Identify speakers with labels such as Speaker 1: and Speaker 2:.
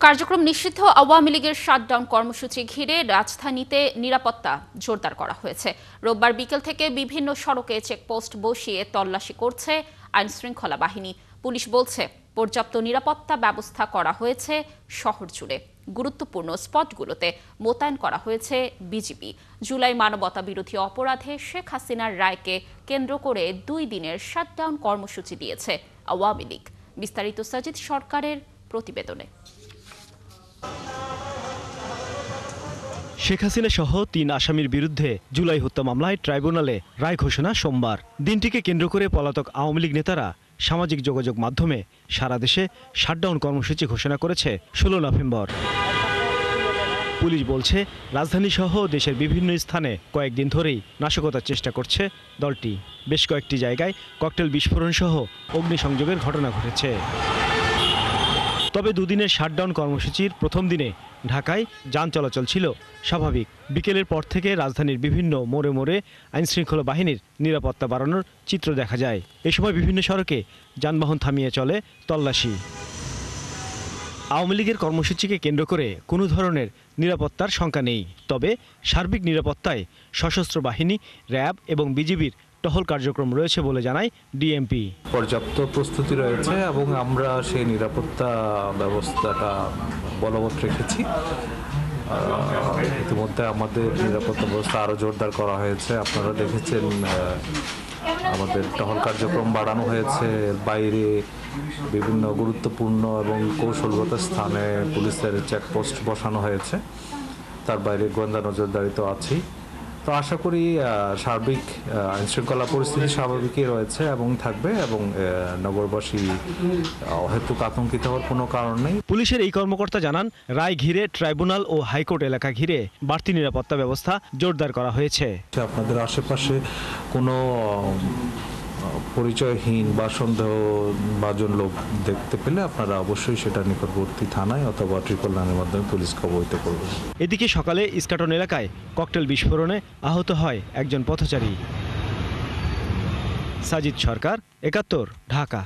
Speaker 1: কার্যক্রম নিষিদ্ধ আওয়ামী লীগের শাটডাউন কর্মসূচি ঘিরে রাজধানীতে নিরাপত্তা জোরদার করা হয়েছে। রোববার বিকেল থেকে বিভিন্ন সড়কে চেকপোস্ট বসিয়ে তল্লাশি করছে আইনশৃঙ্খলা বাহিনী। পুলিশ বলছে পর্যাপ্ত নিরাপত্তা ব্যবস্থা করা হয়েছে শহর জুড়ে। গুরুত্বপূর্ণ স্পটগুলোতে মোতায়েন করা হয়েছে বিজিবি। জুলাই মানবতা বিরোধী অপরাধে শেখ হাসিনার রায়কে কেন্দ্র করে 2 দিনের শাটডাউন কর্মসূচি দিয়েছে আওয়ামী লীগ। বিস্তারিত সাজিদ সরকারের প্রতিবেদনে।
Speaker 2: শেখ হাসিনা সহ 3 আসামির বিরুদ্ধে জুলাই হত্যা মামলায় ট্রাইব্যুনালে রায় ঘোষণা সোমবার। দিনটিকে কেন্দ্র করে পলাতক আওয়ামী লীগ নেতারা সামাজিক যোগাযোগ মাধ্যমে সারা দেশে শাটডাউন কর্মসূচি ঘোষণা করেছে 16 নভেম্বর। পুলিশ বলছে রাজধানী সহ দেশের বিভিন্ন স্থানে কয়েকদিন ধরেই নাশকতার চেষ্টা করছে দলটি। বেশ কয়েকটি জায়গায় ককটেল বিস্ফোরণ সহ অগ্নিসংযোগের ঘটনা ঘটেছে। তবে 2 দিনের শাটডাউন কর্মসূচির প্রথম দিনে ঢাকায় যান চলাচল ছিল স্বাভাবিক। বিকেলের পর থেকে রাজধানীর বিভিন্ন মোড়ে মোড়ে আইনশৃঙ্খলা বাহিনীর নিরাপত্তা বাড়ানোর চিত্র দেখা যায়। এ সময় বিভিন্ন সড়কে যানবাহন থামিয়ে চলে তল্লাশি। আওয়ামী লীগের কর্মসূচিকে কেন্দ্র করে কোনো ধরনের নিরাপত্তার শঙ্কা নেই। তবে সার্বিক নিরাপত্তায় সশস্ত্র বাহিনী, র্যাব এবং বিজিবির টহল কার্যক্রম রয়েছে বলে জানায় ডিএমপি।
Speaker 3: পর্যাপ্ত প্রস্তুতি রয়েছে এবং আমরা সেই নিরাপত্তা ব্যবস্থাটা বলবৎ রেখেছি। ইতিমধ্যে আমাদের নিরাপত্তা ব্যবস্থা আরও জোরদার করা হয়েছে। আপনারা দেখেছেন আমাদের টহল কার্যক্রম বাড়ানো হয়েছে। বাইরে বিভিন্ন গুরুত্বপূর্ণ এবং কৌশলগত স্থানে পুলিশের চেকপোস্ট বসানো হয়েছে। তার বাইরে গোয়েন্দা নজরদারি তো আছেই। তো আশা করি সার্বিক আইনশৃঙ্খলা পরিস্থিতি স্বাভাবিকই রয়েছে এবং থাকবে এবং নগরবাসী অহেতুক আতঙ্কিত হওয়ার কোনো কারণ নেই।
Speaker 2: পুলিশের এই কর্মকর্তা জানান, রায় ঘিরে ট্রাইব্যুনাল ও হাইকোর্ট এলাকা ঘিরে বাড়তি নিরাপত্তা ব্যবস্থা জোরদার করা হয়েছে।
Speaker 3: আপনাদের আশেপাশে কোনো পরিচয়হীন বা সন্দেহভাজন লোক দেখতে পেলে আপনারা অবশ্যই সেটা নিকটবর্তী থানায় অথবা 999 মাধ্যমে পুলিশকে অবহিত করবেন।
Speaker 2: এদিকে সকালে ইস্কাটন এলাকায় ককটেল বিস্ফোরণে আহত হয় একজন পথচারী। সাজিদ সরকার, 71, ঢাকা।